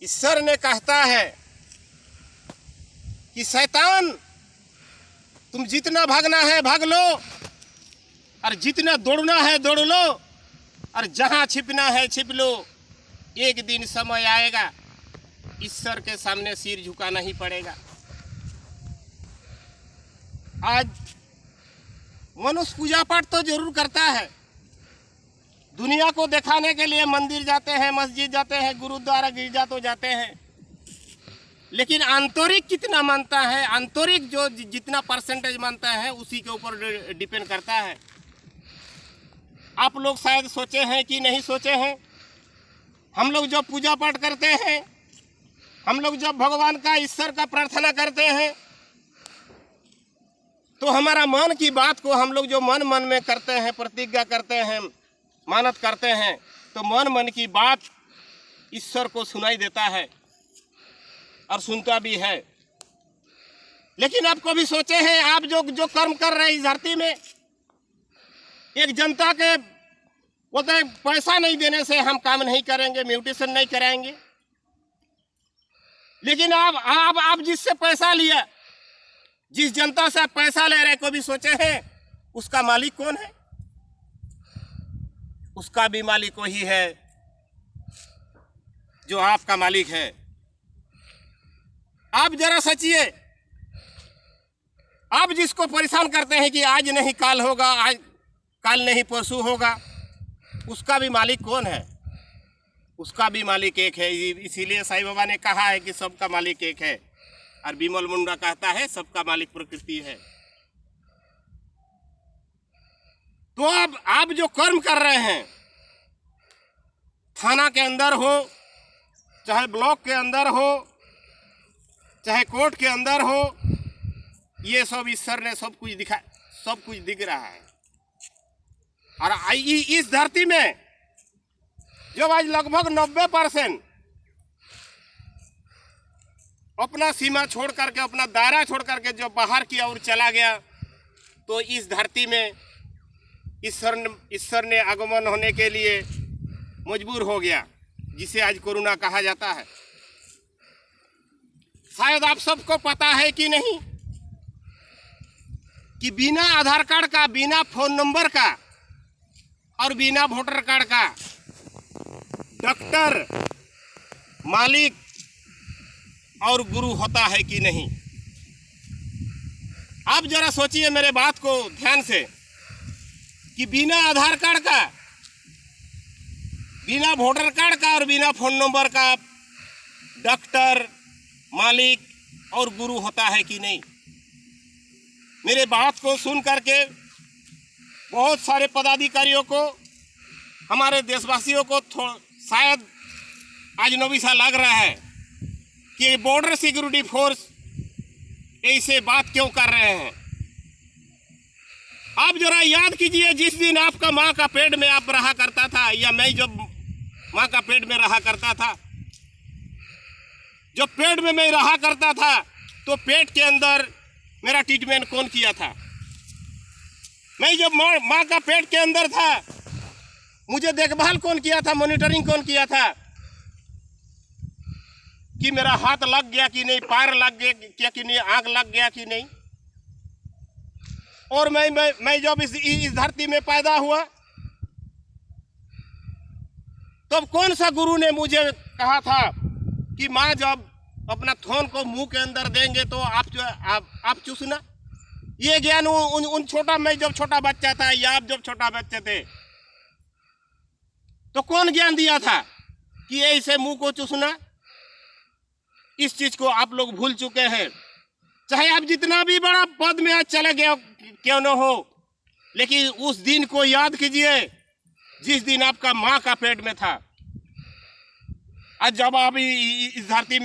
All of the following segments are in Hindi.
ईश्वर ने कहता है कि शैतान तुम जितना भागना है भाग लो और जितना दौड़ना है दौड़ लो और जहां छिपना है छिप लो। एक दिन समय आएगा ईश्वर के सामने सिर झुकाना ही पड़ेगा। आज मनुष्य पूजा पाठ तो जरूर करता है, दुनिया को दिखाने के लिए मंदिर जाते हैं, मस्जिद जाते हैं, गुरुद्वारा गिरजा तो जाते हैं, लेकिन आंतरिक कितना मानता है, आंतरिक जो जितना परसेंटेज मानता है उसी के ऊपर डिपेंड करता है। आप लोग शायद सोचे हैं कि नहीं सोचे हैं, हम लोग जब पूजा पाठ करते हैं, हम लोग जब भगवान का ईश्वर का प्रार्थना करते हैं तो हमारा मन की बात को हम लोग जो मन मन में करते हैं, प्रतिज्ञा करते हैं, मानत करते हैं, तो मन मन की बात ईश्वर को सुनाई देता है और सुनता भी है। लेकिन आप कभी सोचे हैं, आप जो कर्म कर रहे हैं इस धरती में, एक जनता के बोलते हैं पैसा नहीं देने से हम काम नहीं करेंगे, म्यूटेशन नहीं कराएंगे, लेकिन आप जिससे पैसा लिया, जिस जनता से आप पैसा ले रहे, कभी सोचे हैं उसका मालिक कौन है? उसका भी मालिक वही है जो आपका मालिक है। आप जरा सोचिए, आप जिसको परेशान करते हैं कि आज नहीं काल होगा, आज काल नहीं परसों होगा, उसका भी मालिक कौन है? उसका भी मालिक एक है। इसीलिए साईं बाबा ने कहा है कि सबका मालिक एक है, और बिमल मुंडा कहता है सबका मालिक प्रकृति है। तो अब आप जो कर्म कर रहे हैं, थाना के अंदर हो, चाहे ब्लॉक के अंदर हो, चाहे कोर्ट के अंदर हो, ये सब ईश्वर ने सब कुछ दिख रहा है। और इस धरती में जब आज लगभग 90% अपना सीमा छोड़ करके, अपना दायरा छोड़ करके जो बाहर की ओर चला गया, तो इस धरती में ईश्वर ने आगमन होने के लिए मजबूर हो गया, जिसे आज कोरोना कहा जाता है। शायद आप सबको पता है कि नहीं कि बिना आधार कार्ड का, बिना फोन नंबर का और बिना वोटर कार्ड का डॉक्टर, मालिक और गुरु होता है कि नहीं? आप जरा सोचिए मेरे बात को ध्यान से कि बिना आधार कार्ड का, बिना वोटर कार्ड का और बिना फोन नंबर का डॉक्टर, मालिक और गुरु होता है कि नहीं? मेरे बात को सुन करके बहुत सारे पदाधिकारियों को, हमारे देशवासियों को शायद अजनबी सा लग रहा है कि बॉर्डर सिक्योरिटी फोर्स ऐसे बात क्यों कर रहे हैं। आप जरा याद कीजिए, जिस दिन आपका माँ का पेट में आप रहा करता था, या मैं जब माँ का पेट में रहा करता था, जब पेट में मैं रहा करता था, तो पेट के अंदर मेरा ट्रीटमेंट कौन किया था? मैं जब माँ का पेट के अंदर था, मुझे देखभाल कौन किया था, मॉनिटरिंग कौन किया था कि मेरा हाथ लग गया कि नहीं, पैर लग गया कि नहीं, आंख लग गया कि नहीं? और मैं जब इस धरती में पैदा हुआ, तब कौन सा गुरु ने मुझे कहा था कि माँ जब अपना थोन को मुंह के अंदर देंगे तो आप चूसना? ये ज्ञान उन छोटा, मैं जब छोटा बच्चा था या आप जब छोटा बच्चे थे, तो कौन ज्ञान दिया था कि ऐसे मुंह को चूसना? इस चीज को आप लोग भूल चुके हैं। चाहे आप जितना भी बड़ा पद में आज चले गए क्यों न हो, लेकिन उस दिन को याद कीजिए जिस दिन आपका माँ का पेट में था। आज जब आप इस धरती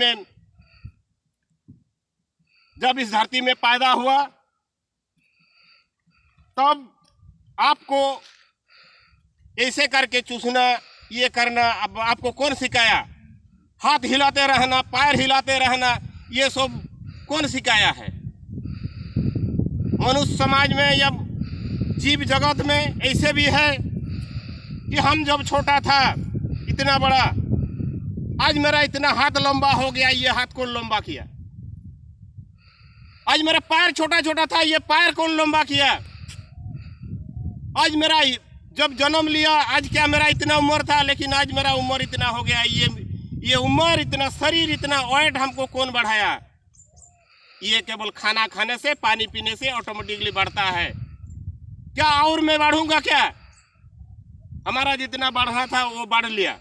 में पैदा हुआ, तब आपको ऐसे करके चूसना, ये करना, अब आपको कौन सिखाया? हाथ हिलाते रहना, पैर हिलाते रहना, ये सब कौन सिखाया है? मनुष्य समाज में या जीव जगत में ऐसे भी है कि हम जब छोटा था, इतना बड़ा, आज मेरा इतना हाथ लंबा हो गया, ये हाथ कौन लंबा किया? आज मेरा पैर छोटा छोटा था, ये पैर कौन लंबा किया? आज मेरा जब जन्म लिया, आज क्या मेरा इतना उम्र था, लेकिन आज मेरा उम्र इतना हो गया। ये उम्र, इतना शरीर, इतना वेट हमको कौन बढ़ाया? ये केवल खाना खाने से, पानी पीने से ऑटोमेटिकली बढ़ता है। क्या और मैं बढ़ूंगा क्या? हमारा जितना बढ़ना था वो बढ़ लिया।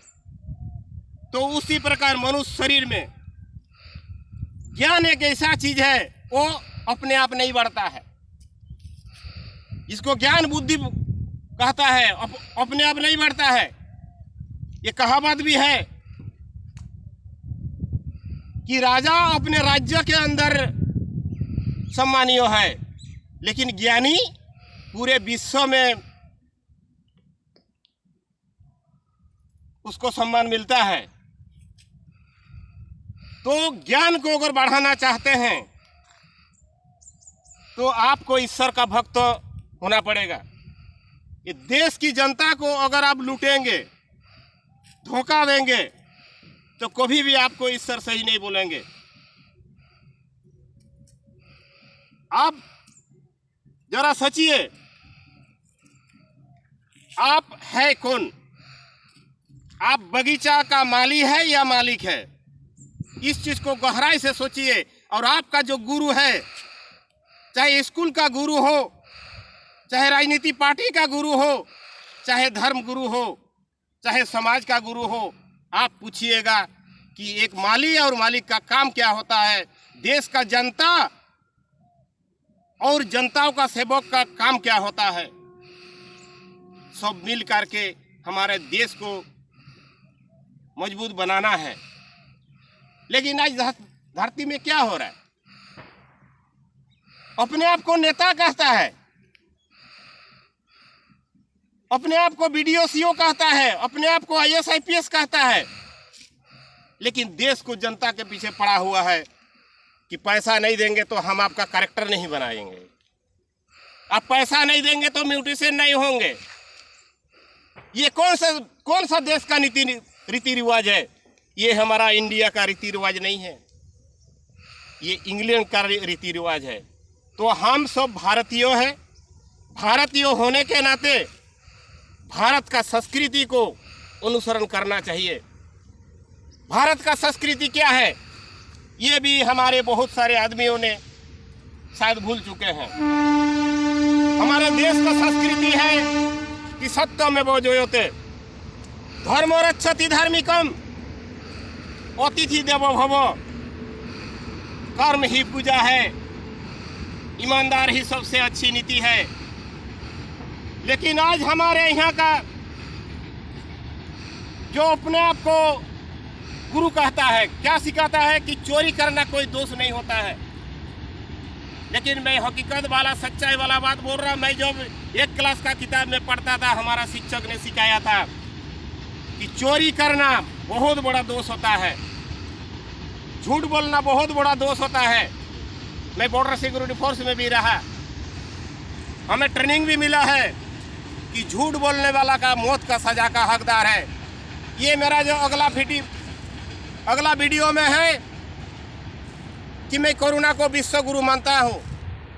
तो उसी प्रकार मनुष्य शरीर में ज्ञान एक ऐसा चीज है, वो अपने आप नहीं बढ़ता है। इसको ज्ञान बुद्धि कहता है, अपने आप नहीं बढ़ता है। ये कहावत भी है कि राजा अपने राज्य के अंदर सम्मानीय है, लेकिन ज्ञानी पूरे विश्व में उसको सम्मान मिलता है। तो ज्ञान को अगर बढ़ाना चाहते हैं तो आपको ईश्वर का भक्त होना पड़ेगा। ये देश की जनता को अगर आप लूटेंगे, धोखा देंगे, तो कभी भी आपको ईश्वर सही नहीं बोलेंगे। आप जरा सोचिए, आप है कौन? आप बगीचा का माली है या मालिक है? इस चीज को गहराई से सोचिए। और आपका जो गुरु है, चाहे स्कूल का गुरु हो, चाहे राजनीति पार्टी का गुरु हो, चाहे धर्म गुरु हो, चाहे समाज का गुरु हो, आप पूछिएगा कि एक माली और मालिक का काम क्या होता है। देश का जनता और जनताओं का सेवक का काम क्या होता है। सब मिल करके हमारे देश को मजबूत बनाना है। लेकिन आज धरती में क्या हो रहा है? अपने आप को नेता कहता है, अपने आप को बीडीओ सीओ कहता है, अपने आप को आईएएस आईपीएस कहता है, लेकिन देश को जनता के पीछे पड़ा हुआ है कि पैसा नहीं देंगे तो हम आपका कैरेक्टर नहीं बनाएंगे, आप पैसा नहीं देंगे तो म्यूटेशन नहीं होंगे। ये कौन सा देश का रीति रिवाज है? ये हमारा इंडिया का रीति रिवाज नहीं है, ये इंग्लैंड का रीति रिवाज है। तो हम सब भारतीय हैं। भारतीय होने के नाते भारत का संस्कृति को अनुसरण करना चाहिए। भारत का संस्कृति क्या है, ये भी हमारे बहुत सारे आदमियों ने शायद भूल चुके हैं। हमारे देश का संस्कृति है कि सत्यमेव जयते, धर्मो रक्षति धार्मिकम, अतिथि देवो भव, कर्म ही पूजा है, ईमानदार ही सबसे अच्छी नीति है। लेकिन आज हमारे यहाँ का जो अपने आप को गुरु कहता है, क्या सिखाता है कि चोरी करना कोई दोष नहीं होता है। लेकिन मैं हकीकत वाला, सच्चाई वाला बात बोल रहा। मैं जब 1 क्लास का किताब में पढ़ता था, हमारा शिक्षक ने सिखाया था कि चोरी करना बहुत बड़ा दोष होता है, झूठ बोलना बहुत बड़ा दोष होता है। मैं बॉर्डर सिक्योरिटी फोर्स में भी रहा, हमें ट्रेनिंग भी मिला है कि झूठ बोलने वाला का मौत का सजा का हकदार है। ये मेरा जो अगला वीडियो में है कि मैं कोरोना को विश्व गुरु मानता हूँ।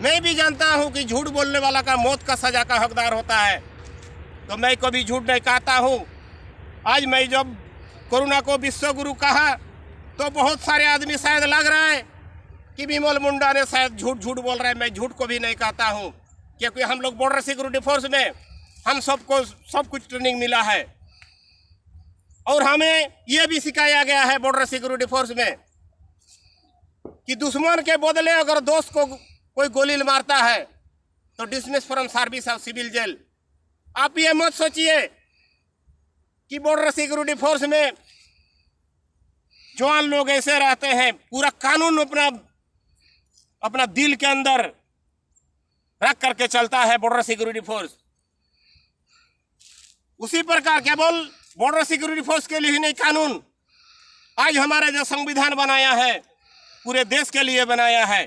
मैं भी जानता हूँ कि झूठ बोलने वाला का मौत का सजा का हकदार होता है, तो मैं कभी झूठ नहीं कहता हूँ। आज मैं जब कोरोना को विश्व गुरु कहा तो बहुत सारे आदमी शायद लग रहा है कि विमल मुंडा ने शायद झूठ बोल रहे हैं। मैं झूठ को भी नहीं कहता हूँ, क्योंकि हम लोग बॉर्डर सिक्योरिटी फोर्स में हम सबको सब कुछ ट्रेनिंग मिला है। और हमें यह भी सिखाया गया है बॉर्डर सिक्योरिटी फोर्स में कि दुश्मन के बदले अगर दोस्त को कोई गोली मारता है तो dismiss from service of civil jail. आप ये मत सोचिए कि बॉर्डर सिक्योरिटी फोर्स में जवान लोग ऐसे रहते हैं, पूरा कानून अपना दिल के अंदर रख करके चलता है बॉर्डर सिक्योरिटी फोर्स। उसी प्रकार केवल बॉर्डर सिक्योरिटी फोर्स के लिए ही नहीं, कानून आज हमारे जो संविधान बनाया है पूरे देश के लिए बनाया है।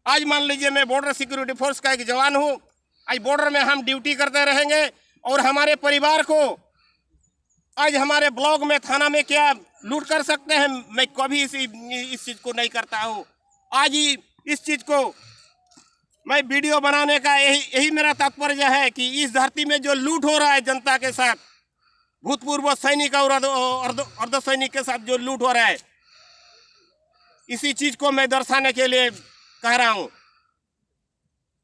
आज मान लीजिए मैं बॉर्डर सिक्योरिटी फोर्स का एक जवान हूँ, आज बॉर्डर में हम ड्यूटी करते रहेंगे और हमारे परिवार को आज हमारे ब्लॉक में, थाना में क्या लूट कर सकते हैं। मैं कभी इस चीज को नहीं करता हूँ। आज ही इस चीज को मैं वीडियो बनाने का यही मेरा तात्पर्य है कि इस धरती में जो लूट हो रहा है जनता के साथ, भूतपूर्व सैनिक और अर्ध सैनिक के साथ जो लूट हो रहा है, इसी चीज को मैं दर्शाने के लिए कह रहा हूं।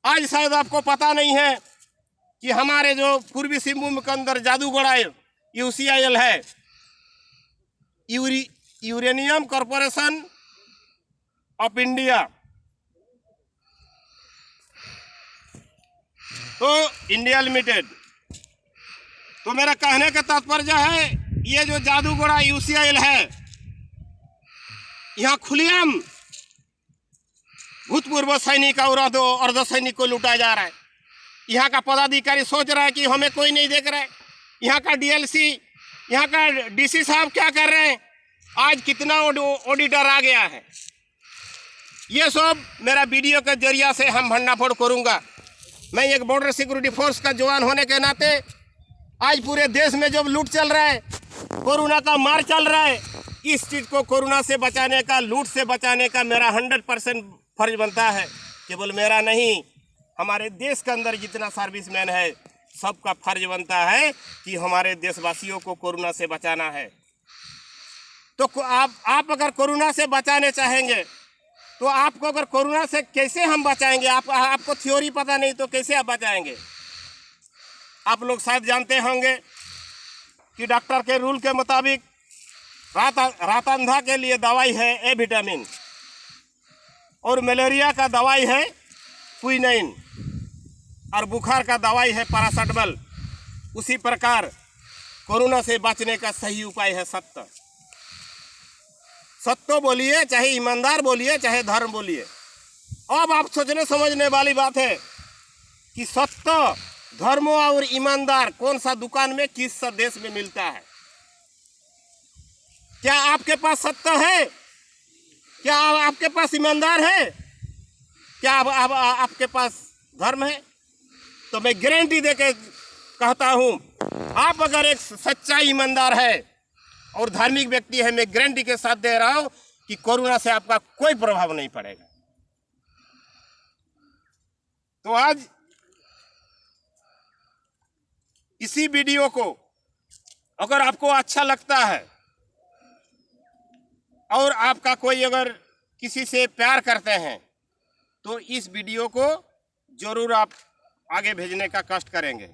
आज शायद आपको पता नहीं है कि हमारे जो पूर्वी सिंहभूम के अंदर जादूगढ़ा यूसीआईएल है, यूरेनियम कॉरपोरेशन ऑफ इंडिया, तो इंडिया लिमिटेड। तो मेरा कहने का तात्पर्य है, ये जो जादूगढ़ा यूसीआईएल है, यहाँ खुलेआम भूतपूर्व सैनिक और अर्ध सैनिक को लूटा जा रहा है। यहाँ का पदाधिकारी सोच रहा है कि हमें कोई नहीं देख रहा है। यहाँ का डीएलसी, यहाँ का डीसी साहब क्या कर रहे हैं? आज कितना ऑडिटर आ गया है। ये सब मेरा वीडियो के जरिया से हम भंडाफोड़ करूँगा। मैं एक बॉर्डर सिक्योरिटी फोर्स का जवान होने के नाते आज पूरे देश में जब लूट चल रहा है, कोरोना का मार चल रहा है, इस चीज़ को कोरोना से बचाने का, लूट से बचाने का मेरा 100% फर्ज बनता है। केवल मेरा नहीं, हमारे देश के अंदर जितना सर्विसमैन है सबका फर्ज बनता है कि हमारे देशवासियों को कोरोना से बचाना है। तो आप अगर कोरोना से बचाने चाहेंगे तो आपको अगर कोरोना से कैसे हम बचाएंगे? आपको थ्योरी पता नहीं तो कैसे आप बचाएंगे? आप लोग शायद जानते होंगे कि डॉक्टर के रूल के मुताबिक रात अंधा के लिए दवाई है ए विटामिन और मलेरिया का दवाई है क्विनाइन और बुखार का दवाई है पैरासिटामोल। उसी प्रकार कोरोना से बचने का सही उपाय है सत्य। सत्य बोलिए, चाहे ईमानदार बोलिए, चाहे धर्म बोलिए। अब आप सोचने समझने वाली बात है कि सत्य, धर्म और ईमानदार कौन सा दुकान में किस देश में मिलता है? क्या आपके पास सत्य है? क्या आपके पास ईमानदार है? क्या आपके पास धर्म है? तो मैं गारंटी देके कहता हूं, आप अगर एक सच्चा ईमानदार है और धार्मिक व्यक्ति है, मैं गारंटी के साथ दे रहा हूं कि कोरोना से आपका कोई प्रभाव नहीं पड़ेगा। तो आज इसी वीडियो को अगर आपको अच्छा लगता है और आपका कोई अगर किसी से प्यार करते हैं तो इस वीडियो को जरूर आप आगे भेजने का कष्ट करेंगे।